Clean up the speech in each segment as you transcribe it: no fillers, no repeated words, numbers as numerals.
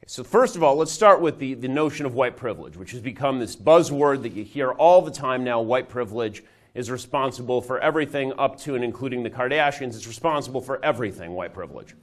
So first of all, let's start with the notion of white privilege, which has become this buzzword that you hear all the time now. White privilege is responsible for everything up to and including the Kardashians. It's responsible for everything, white privilege.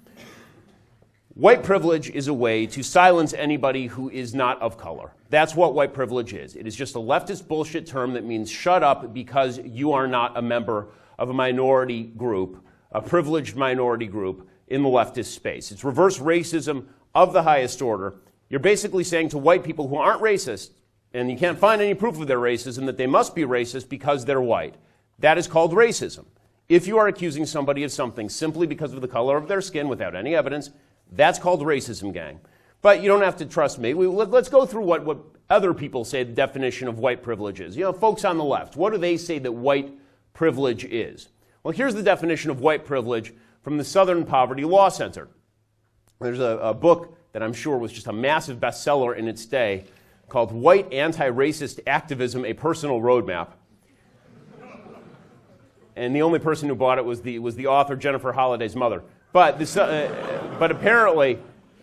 White privilege is a way to silence anybody who is not of color. That's what white privilege is. It is just a leftist bullshit term that means shut up because you are not a member of a minority group, a privileged minority group in the leftist space. It's reverse racism of the highest order. You're basically saying to white people who aren't racist, and you can't find any proof of their racism, that they must be racist because they're white. That is called racism. If you are accusing somebody of something simply because of the color of their skin without any evidence, that's called racism, gang. But you don't have to trust me. Let's go through what other people say the definition of white privilege is. You know, folks on the left, what do they say that white privilege is? Well, here's the definition of white privilege from the Southern Poverty Law Center. There's a book that I'm sure was just a massive bestseller in its day called White Anti-Racist Activism, A Personal Roadmap. And the only person who bought it was the author, Jennifer Holliday's mother. But apparently,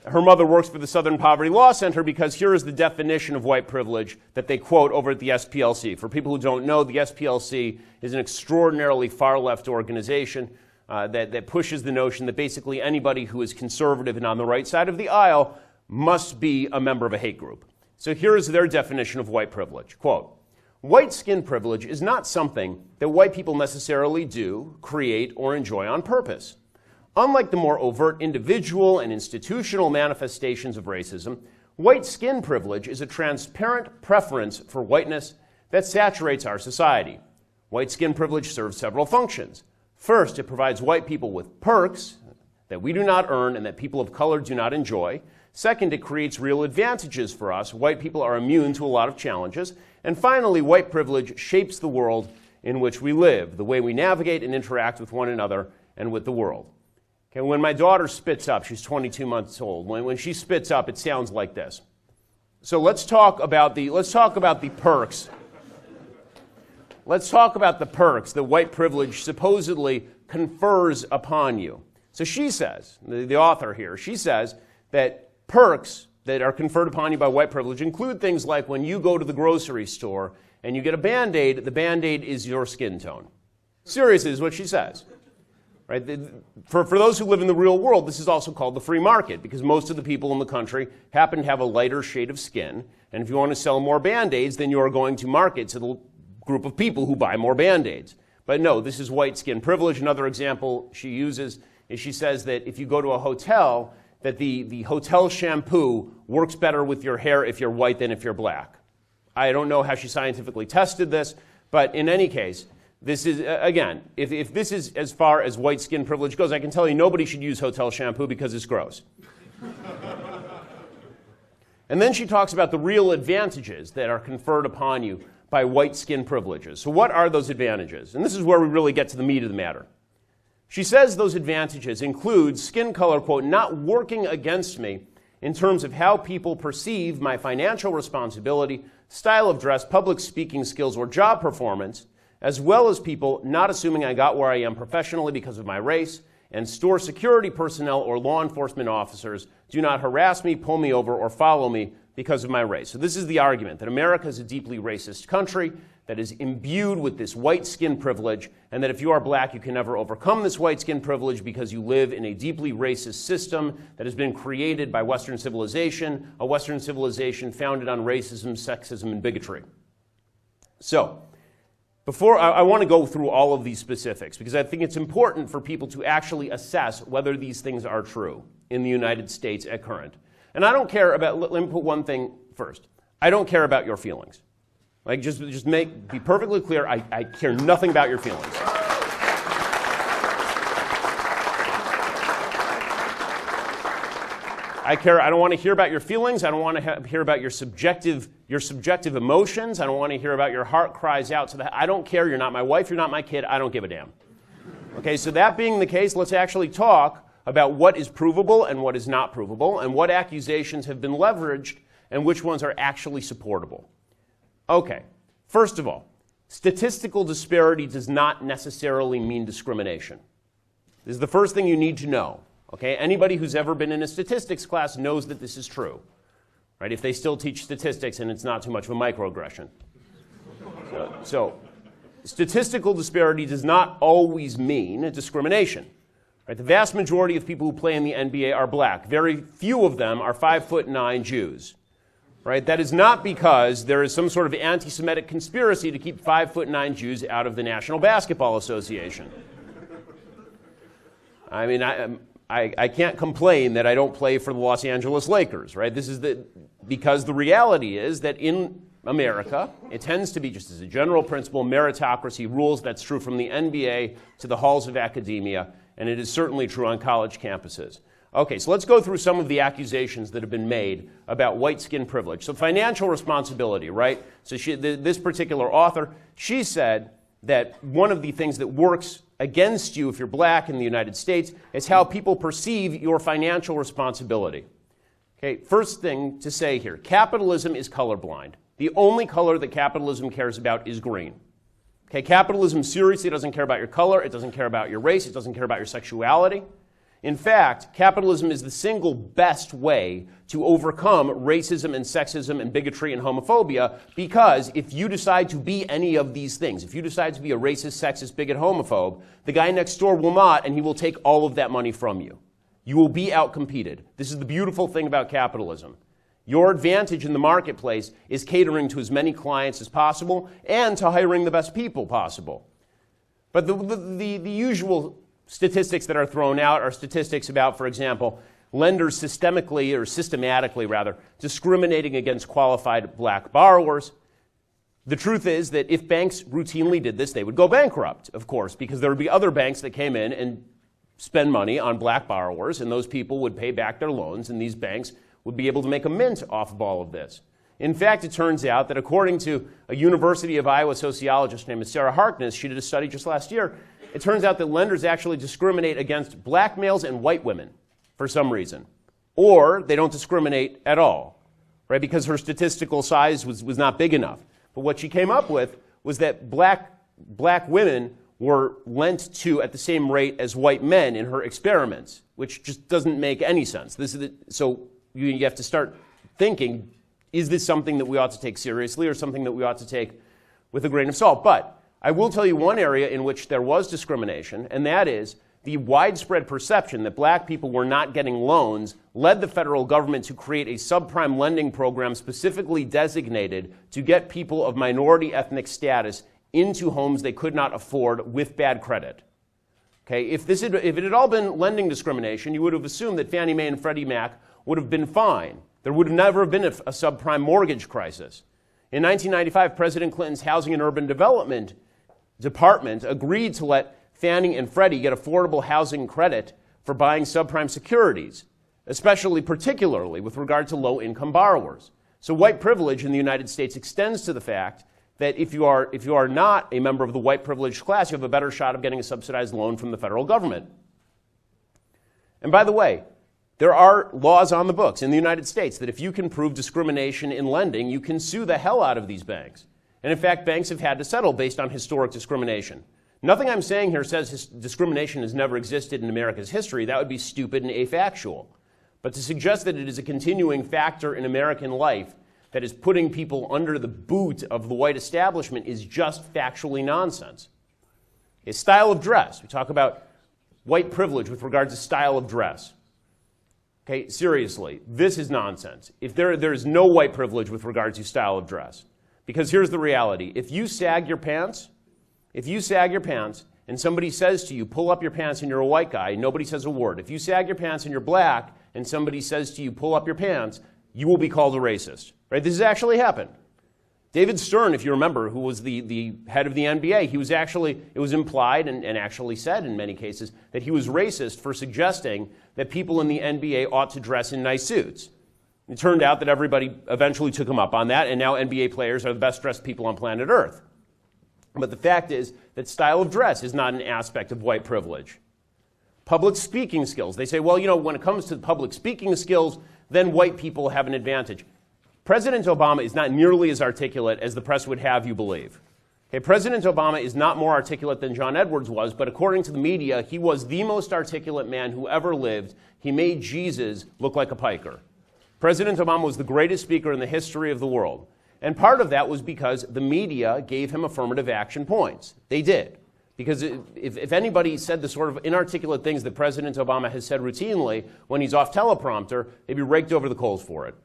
her mother works for the Southern Poverty Law Center because here is the definition of white privilege that they quote over at the SPLC. For people who don't know, the SPLC is an extraordinarily far-left organization that pushes the notion that basically anybody who is conservative and on the right side of the aisle must be a member of a hate group. So here is their definition of white privilege. Quote, white skin privilege is not something that white people necessarily do, create, or enjoy on purpose. Unlike the more overt individual and institutional manifestations of racism, white skin privilege is a transparent preference for whiteness that saturates our society. White skin privilege serves several functions. First, it provides white people with perks that we do not earn and that people of color do not enjoy. Second, it creates real advantages for us. White people are immune to a lot of challenges. And finally, white privilege shapes the world in which we live, the way we navigate and interact with one another and with the world. Okay, when my daughter spits up, she's 22 months old. When she spits up, it sounds like this. So let's talk about the perks. Let's talk about the perks that white privilege supposedly confers upon you. So she says, the author here, she says that perks that are conferred upon you by white privilege include things like when you go to the grocery store and you get a Band-Aid, the Band-Aid is your skin tone. Seriously, is what she says. Right? For those who live in the real world, this is also called the free market because most of the people in the country happen to have a lighter shade of skin. And if you want to sell more Band-Aids, then you are going to market to the group of people who buy more Band-Aids. But no, this is white skin privilege. Another example she uses is she says that if you go to a hotel, that the hotel shampoo works better with your hair if you're white than if you're black. I don't know how she scientifically tested this, but in any case, this is, again, if this is as far as white skin privilege goes, I can tell you nobody should use hotel shampoo because it's gross. And then she talks about the real advantages that are conferred upon you by white skin privileges. So what are those advantages? And this is where we really get to the meat of the matter. She says those advantages include skin color, quote, not working against me in terms of how people perceive my financial responsibility, style of dress, public speaking skills, or job performance, as well as people not assuming I got where I am professionally because of my race, and store security personnel or law enforcement officers do not harass me, pull me over, or follow me because of my race. So this is the argument, that America is a deeply racist country that is imbued with this white skin privilege, and that if you are black, you can never overcome this white skin privilege because you live in a deeply racist system that has been created by Western civilization, a Western civilization founded on racism, sexism, and bigotry. So, before I want to go through all of these specifics because I think it's important for people to actually assess whether these things are true in the United States at current. And I don't care about, let me put one thing first. I don't care about your feelings. Like, just be perfectly clear, I care nothing about your feelings. I don't want to hear about your feelings. I don't want to hear about your subjective emotions. I don't want to hear about your heart cries out to that. I don't care. You're not my wife. You're not my kid. I don't give a damn. Okay, so that being the case, let's actually talk about what is provable and what is not provable, and what accusations have been leveraged and which ones are actually supportable. Okay, first of all, statistical disparity does not necessarily mean discrimination. This is the first thing you need to know. Okay? Anybody who's ever been in a statistics class knows that this is true. Right? If they still teach statistics and it's not too much of a microaggression. So statistical disparity does not always mean discrimination. Right? The vast majority of people who play in the NBA are black. Very few of them are 5'9" Jews. Right? That is not because there is some sort of anti-Semitic conspiracy to keep 5'9" Jews out of the National Basketball Association. I mean, I can't complain that I don't play for the Los Angeles Lakers, right? This is because the reality is that in America, it tends to be, just as a general principle, meritocracy rules. That's true from the NBA to the halls of academia, and it is certainly true on college campuses. Okay, so let's go through some of the accusations that have been made about white skin privilege. So financial responsibility, right? So this particular author, she said that one of the things that works against you if you're black in the United States is how people perceive your financial responsibility. Okay, first thing to say here, capitalism is colorblind. The only color that capitalism cares about is green. Okay, capitalism seriously doesn't care about your color, it doesn't care about your race, it doesn't care about your sexuality. In fact, capitalism is the single best way to overcome racism and sexism and bigotry and homophobia, because if you decide to be any of these things, if you decide to be a racist, sexist, bigot, homophobe, the guy next door will not, and he will take all of that money from you. You will be outcompeted. This is the beautiful thing about capitalism. Your advantage in the marketplace is catering to as many clients as possible and to hiring the best people possible. But the usual statistics that are thrown out are statistics about, for example, lenders systematically discriminating against qualified black borrowers. The truth is that if banks routinely did this, they would go bankrupt, of course, because there would be other banks that came in and spend money on black borrowers, and those people would pay back their loans, and these banks would be able to make a mint off of all of this. In fact, it turns out that according to a University of Iowa sociologist named Sarah Harkness, she did a study just last year, it turns out that lenders actually discriminate against black males and white women for some reason. Or they don't discriminate at all, right? Because her statistical size was not big enough. But what she came up with was that black women were lent to at the same rate as white men in her experiments, which just doesn't make any sense. So you have to start thinking, is this something that we ought to take seriously or something that we ought to take with a grain of salt? But I will tell you one area in which there was discrimination, and that is the widespread perception that black people were not getting loans led the federal government to create a subprime lending program specifically designated to get people of minority ethnic status into homes they could not afford with bad credit. Okay, if it had all been lending discrimination, you would have assumed that Fannie Mae and Freddie Mac would have been fine. There would have never been a subprime mortgage crisis. In 1995, President Clinton's Housing and Urban Development Department agreed to let Fannie and Freddie get affordable housing credit for buying subprime securities, particularly with regard to low-income borrowers. So white privilege in the United States extends to the fact that if you are not a member of the white privileged class, you have a better shot of getting a subsidized loan from the federal government. And by the way, there are laws on the books in the United States that if you can prove discrimination in lending, you can sue the hell out of these banks. And in fact, banks have had to settle based on historic discrimination. Nothing I'm saying here says discrimination has never existed in America's history. That would be stupid and afactual. But to suggest that it is a continuing factor in American life that is putting people under the boot of the white establishment is just factually nonsense. Okay, style of dress. We talk about white privilege with regard to style of dress. Okay, seriously, this is nonsense. If there is no white privilege with regard to style of dress. Because here's the reality. If you sag your pants and somebody says to you, pull up your pants and you're a white guy, nobody says a word. If you sag your pants and you're black and somebody says to you, pull up your pants, you will be called a racist. Right? This has actually happened. David Stern, if you remember, who was the head of the NBA, it was implied and actually said in many cases that he was racist for suggesting that people in the NBA ought to dress in nice suits. It turned out that everybody eventually took him up on that, and now NBA players are the best dressed people on planet Earth. But the fact is that style of dress is not an aspect of white privilege. Public speaking skills. They say, well, when it comes to public speaking skills, then white people have an advantage. President Obama is not nearly as articulate as the press would have you believe. Okay, President Obama is not more articulate than John Edwards was, but according to the media, he was the most articulate man who ever lived. He made Jesus look like a piker. President Obama was the greatest speaker in the history of the world. And part of that was because the media gave him affirmative action points. They did. Because if anybody said the sort of inarticulate things that President Obama has said routinely when he's off teleprompter, they'd be raked over the coals for it.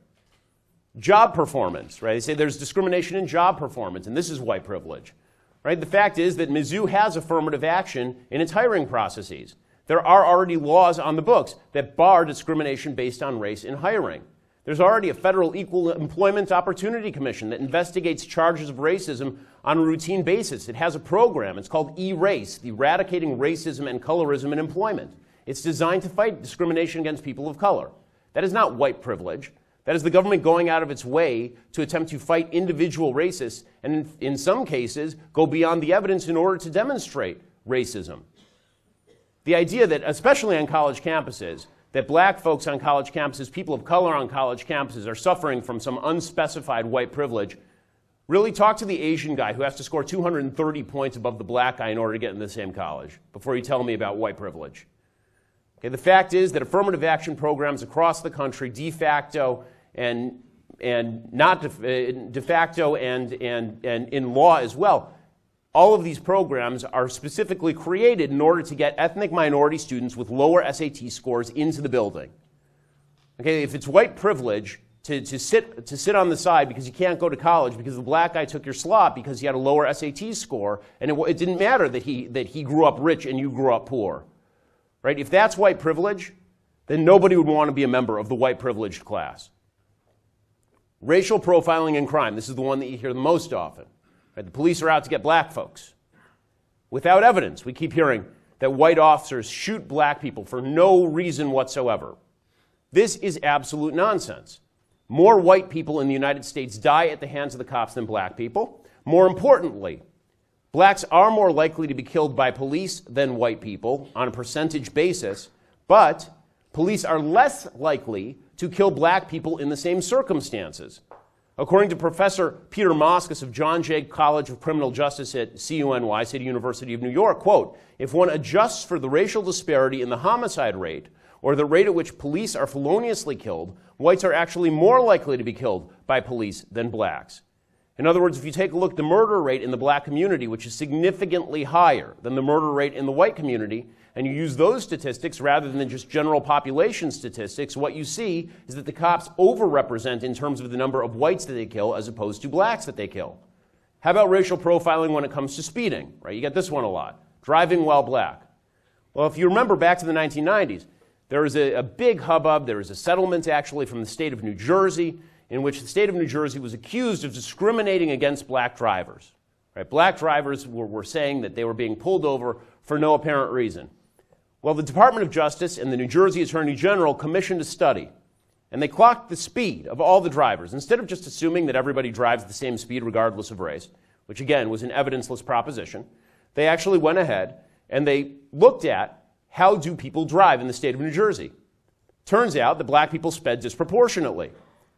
Job performance, right? They say there's discrimination in job performance, and this is white privilege, right? The fact is that Mizzou has affirmative action in its hiring processes. There are already laws on the books that bar discrimination based on race in hiring. There's already a federal Equal Employment Opportunity Commission that investigates charges of racism on a routine basis. It has a program. It's called E-Race, the Eradicating Racism and Colorism in Employment. It's designed to fight discrimination against people of color. That is not white privilege. That is the government going out of its way to attempt to fight individual racists and, in some cases, go beyond the evidence in order to demonstrate racism. The idea that, especially on college campuses, that black folks on college campuses, people of color on college campuses are suffering from some unspecified white privilege, really talk to the Asian guy who has to score 230 points above the black guy in order to get in the same college before you tell me about white privilege. Okay, the fact is that affirmative action programs across the country, de facto and not de facto and in law as well, all of these programs are specifically created in order to get ethnic minority students with lower SAT scores into the building. Okay, if it's white privilege to sit on the side because you can't go to college because the black guy took your slot because he had a lower SAT score, and it didn't matter that he grew up rich and you grew up poor. Right? If that's white privilege, then nobody would want to be a member of the white privileged class. Racial profiling in crime. This is the one that you hear the most often. Right? The police are out to get black folks. Without evidence, we keep hearing that white officers shoot black people for no reason whatsoever. This is absolute nonsense. More white people in the United States die at the hands of the cops than black people. More importantly, blacks are more likely to be killed by police than white people on a percentage basis, but police are less likely to kill black people in the same circumstances. According to Professor Peter Moskos of John Jay College of Criminal Justice at CUNY, City University of New York, quote, if one adjusts for the racial disparity in the homicide rate, or the rate at which police are feloniously killed, whites are actually more likely to be killed by police than blacks. In other words, if you take a look at the murder rate in the black community, which is significantly higher than the murder rate in the white community, and you use those statistics rather than just general population statistics, what you see is that the cops overrepresent in terms of the number of whites that they kill as opposed to blacks that they kill. How about racial profiling when it comes to speeding? Right? You get this one a lot. Driving while black. Well, if you remember back to the 1990s, there was a big hubbub. There was a settlement actually from the state of New Jersey in which the state of New Jersey was accused of discriminating against black drivers. Right? Black drivers were saying that they were being pulled over for no apparent reason. Well, the Department of Justice and the New Jersey Attorney General commissioned a study, and they clocked the speed of all the drivers. Instead of just assuming that everybody drives the same speed regardless of race, which again was an evidenceless proposition, they actually went ahead and they looked at how do people drive in the state of New Jersey. Turns out that black people sped disproportionately.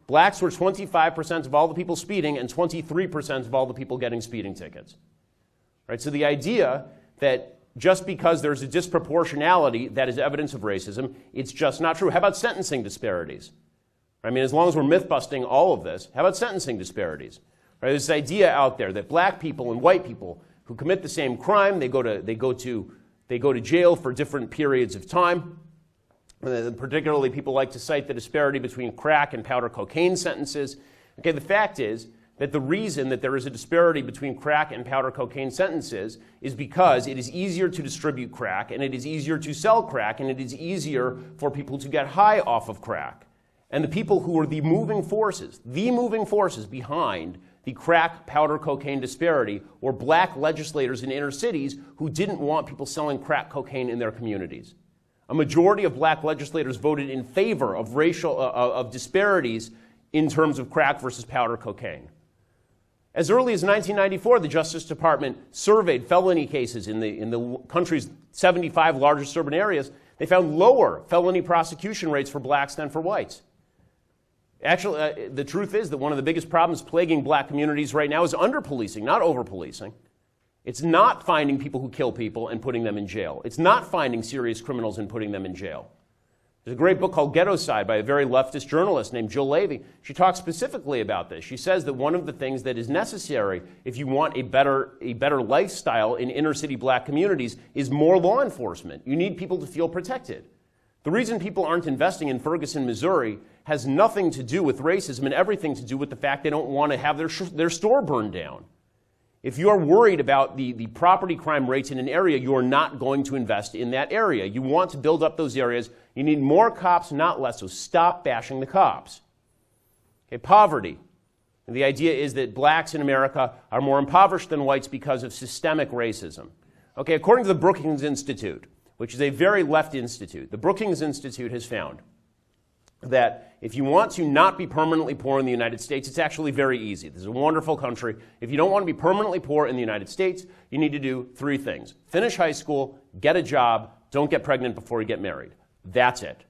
Blacks were 25% of all the people speeding and 23% of all the people getting speeding tickets. Right? So the idea that just because there's a disproportionality that is evidence of racism, it's just not true. How about sentencing disparities? I mean, as long as we're myth-busting all of this, how about sentencing disparities? Right? There's this idea out there that black people and white people who commit the same crime, they go to jail for different periods of time. Particularly, people like to cite the disparity between crack and powder cocaine sentences. Okay, the fact is that the reason that there is a disparity between crack and powder cocaine sentences is because it is easier to distribute crack, and it is easier to sell crack, and it is easier for people to get high off of crack. And the people who are the moving forces behind the crack powder cocaine disparity were black legislators in inner cities who didn't want people selling crack cocaine in their communities. A majority of black legislators voted in favor of of disparities in terms of crack versus powder cocaine. As early as 1994, the Justice Department surveyed felony cases in the country's 75 largest urban areas. They found lower felony prosecution rates for blacks than for whites. Actually, the truth is that one of the biggest problems plaguing black communities right now is under-policing, not over-policing. It's not finding people who kill people and putting them in jail. It's not finding serious criminals and putting them in jail. There's a great book called Ghettocide by a very leftist journalist named Jill Levy. She talks specifically about this. She says that one of the things that is necessary if you want a better lifestyle in inner city black communities is more law enforcement. You need people to feel protected. The reason people aren't investing in Ferguson, Missouri has nothing to do with racism and everything to do with the fact they don't want to have their store burned down. If you're worried about the property crime rates in an area, you're not going to invest in that area. You want to build up those areas. You need more cops, not less, so stop bashing the cops. Okay, poverty. And the idea is that blacks in America are more impoverished than whites because of systemic racism. Okay, according to the Brookings Institute, which is a very left institute, the Brookings Institute has found that if you want to not be permanently poor in the United States, it's actually very easy. This is a wonderful country. If you don't want to be permanently poor in the United States, you need to do 3 things. Finish high school, get a job, don't get pregnant before you get married. That's it.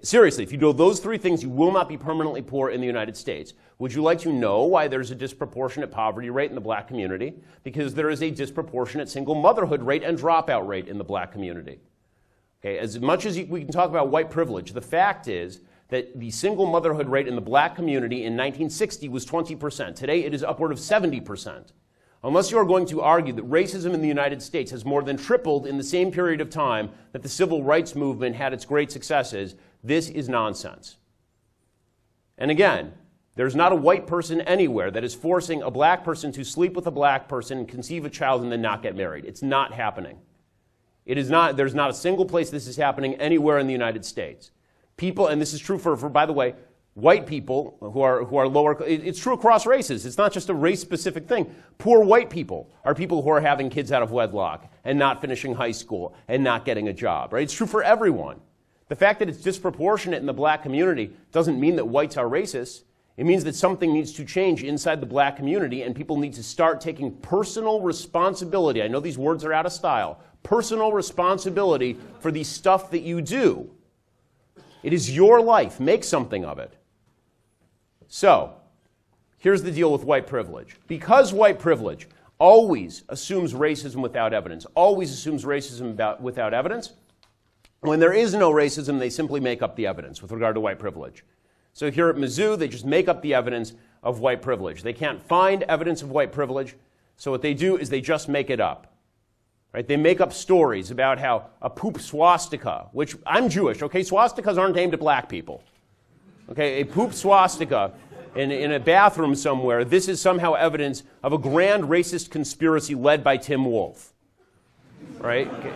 Seriously, if you do those 3 things, you will not be permanently poor in the United States. Would you like to know why there's a disproportionate poverty rate in the black community? Because there is a disproportionate single motherhood rate and dropout rate in the black community. Okay, as much as we can talk about white privilege, the fact is that the single motherhood rate in the black community in 1960 was 20%. Today it is upward of 70%. Unless you are going to argue that racism in the United States has more than tripled in the same period of time that the civil rights movement had its great successes, this is nonsense. And again, there's not a white person anywhere that is forcing a black person to sleep with a black person, conceive a child, and then not get married. It's not happening. It is not, there's not a single place this is happening anywhere in the United States. People, and this is true for by the way, white people who are lower, it's true across races. It's not just a race-specific thing. Poor white people are people who are having kids out of wedlock and not finishing high school and not getting a job, right? It's true for everyone. The fact that it's disproportionate in the black community doesn't mean that whites are racist. It means that something needs to change inside the black community and people need to start taking personal responsibility. I know these words are out of style. Personal responsibility for the stuff that you do. It is your life. Make something of it. So, here's the deal with white privilege. Because white privilege always assumes racism without evidence, always assumes racism without evidence, when there is no racism, they simply make up the evidence with regard to white privilege. So here at Mizzou, they just make up the evidence of white privilege. They can't find evidence of white privilege, so what they do is they just make it up. Right? They make up stories about how a poop swastika, which I'm Jewish, okay? Swastikas aren't aimed at black people. Okay, a poop swastika in a bathroom somewhere, this is somehow evidence of a grand racist conspiracy led by Tim Wolf. Right? Okay.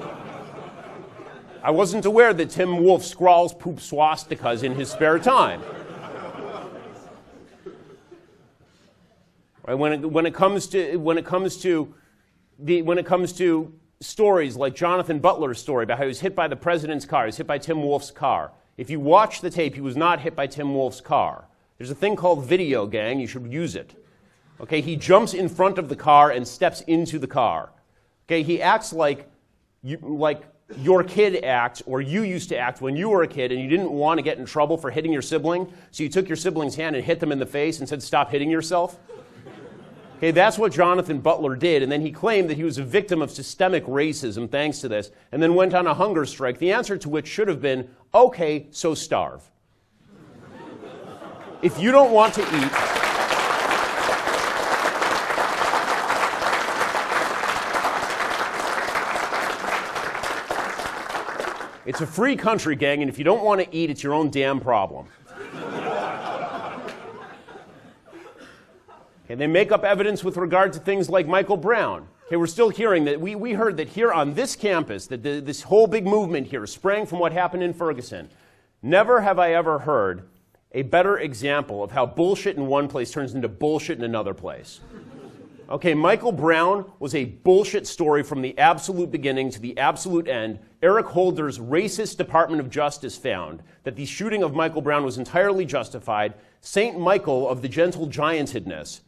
I wasn't aware that Tim Wolf scrawls poop swastikas in his spare time. Right? When it comes to stories like Jonathan Butler's story about how he was hit by the president's car, he was hit by Tim Wolf's car. If you watch the tape, he was not hit by Tim Wolf's car. There's a thing called video, gang. You should use it. Okay, he jumps in front of the car and steps into the car. Okay, he acts like your kid acts, or you used to act when you were a kid and you didn't want to get in trouble for hitting your sibling, so you took your sibling's hand and hit them in the face and said, "Stop hitting yourself." Okay, that's what Jonathan Butler did, and then he claimed that he was a victim of systemic racism thanks to this, and then went on a hunger strike, the answer to which should have been, okay, so starve. If you don't want to eat, it's a free country, gang, and if you don't want to eat, it's your own damn problem. Okay, they make up evidence with regard to things like Michael Brown. Okay, we're still hearing that, we heard that here on this campus, that this whole big movement here sprang from what happened in Ferguson. Never have I ever heard a better example of how bullshit in one place turns into bullshit in another place. Okay, Michael Brown was a bullshit story from the absolute beginning to the absolute end. Eric Holder's racist Department of Justice found that the shooting of Michael Brown was entirely justified. St. Michael of the gentle giantedness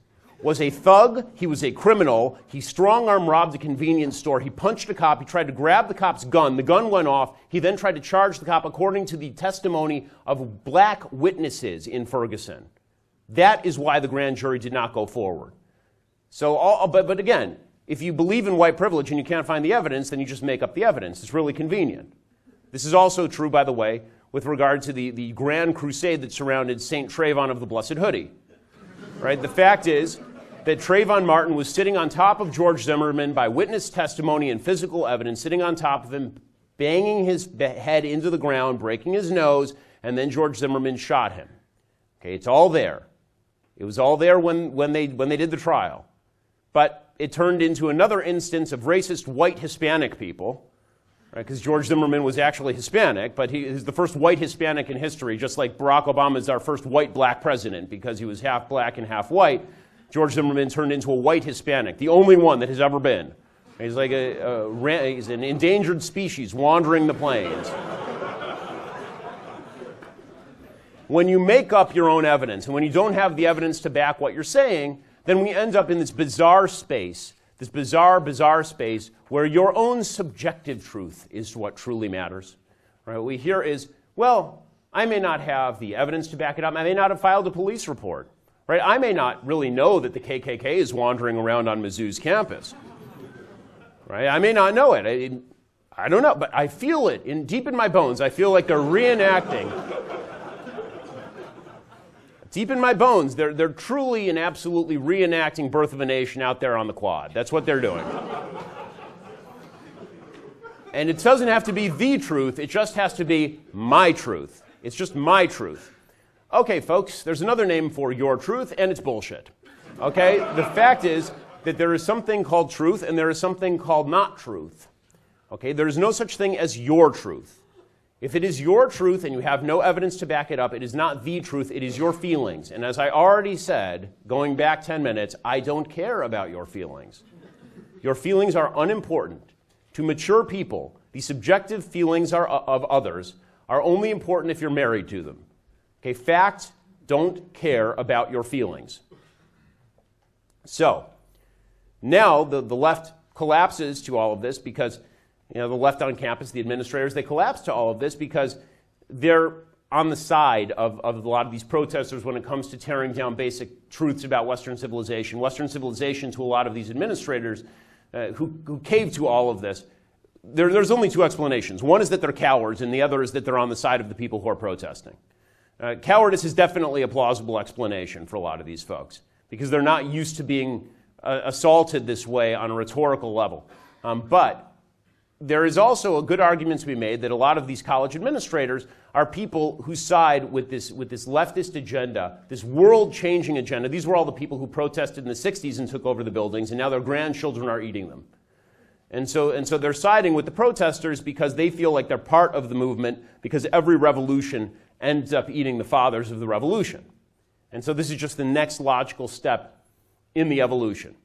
was a thug, he was a criminal, he strong-arm robbed a convenience store, he punched a cop, he tried to grab the cop's gun, the gun went off, he then tried to charge the cop according to the testimony of black witnesses in Ferguson. That is why the grand jury did not go forward. So, but again, If you believe in white privilege and you can't find the evidence, then you just make up the evidence. It's really convenient. This is also true, by the way, with regard to the grand crusade that surrounded St. Trayvon of the Blessed Hoodie. Right? The fact is that Trayvon Martin was sitting on top of George Zimmerman by witness testimony and physical evidence, sitting on top of him, banging his head into the ground, breaking his nose, and then George Zimmerman shot him. Okay, it's all there. It was all there when they did the trial. But it turned into another instance of racist white Hispanic people, right? Because George Zimmerman was actually Hispanic, but he is the first white Hispanic in history, just like Barack Obama is our first white black president because he was half black and half white. George Zimmerman turned into a white Hispanic, the only one that has ever been. He's like he's an endangered species wandering the plains. When you make up your own evidence, and when you don't have the evidence to back what you're saying, then we end up in this bizarre space, this bizarre space where your own subjective truth is what truly matters. Right? What we hear is, well, I may not have the evidence to back it up. I may not have filed a police report. Right? I may not really know that the KKK is wandering around on Mizzou's campus. Right? I may not know it. I don't know, but I feel it deep in my bones. I feel like they're reenacting. Deep in my bones, they're truly and absolutely reenacting Birth of a Nation out there on the quad. That's what they're doing. And it doesn't have to be the truth. It just has to be my truth. It's just my truth. Okay, folks, there's another name for your truth, and it's bullshit. Okay? The fact is that there is something called truth, and there is something called not truth. Okay? There is no such thing as your truth. If it is your truth and you have no evidence to back it up, it is not the truth, it is your feelings. And as I already said, going back 10 minutes, I don't care about your feelings. Your feelings are unimportant. To mature people, the subjective feelings of others are only important if you're married to them. Okay, facts don't care about your feelings. So, now the left collapses to all of this because the left on campus, the administrators, they collapse to all of this because they're on the side of a lot of these protesters when it comes to tearing down basic truths about Western civilization. Western civilization, to a lot of these administrators who cave to all of this, there's only two explanations. One is that they're cowards, and the other is that they're on the side of the people who are protesting. Cowardice is definitely a plausible explanation for a lot of these folks because they're not used to being assaulted this way on a rhetorical level. But there is also a good argument to be made that a lot of these college administrators are people who side with this leftist agenda, this world-changing agenda. These were all the people who protested in the 60s and took over the buildings, and now their grandchildren are eating them. And so they're siding with the protesters because they feel like they're part of the movement because every revolution ends up eating the fathers of the revolution. And so this is just the next logical step in the evolution.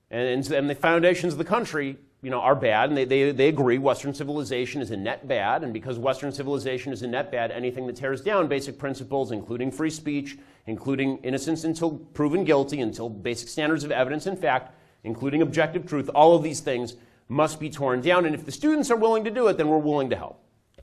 And the foundations of the country are bad, and they agree Western civilization is a net bad, and because Western civilization is a net bad, anything that tears down basic principles, including free speech, including innocence until proven guilty, until basic standards of evidence and fact, including objective truth, all of these things must be torn down, and if the students are willing to do it, then we're willing to help.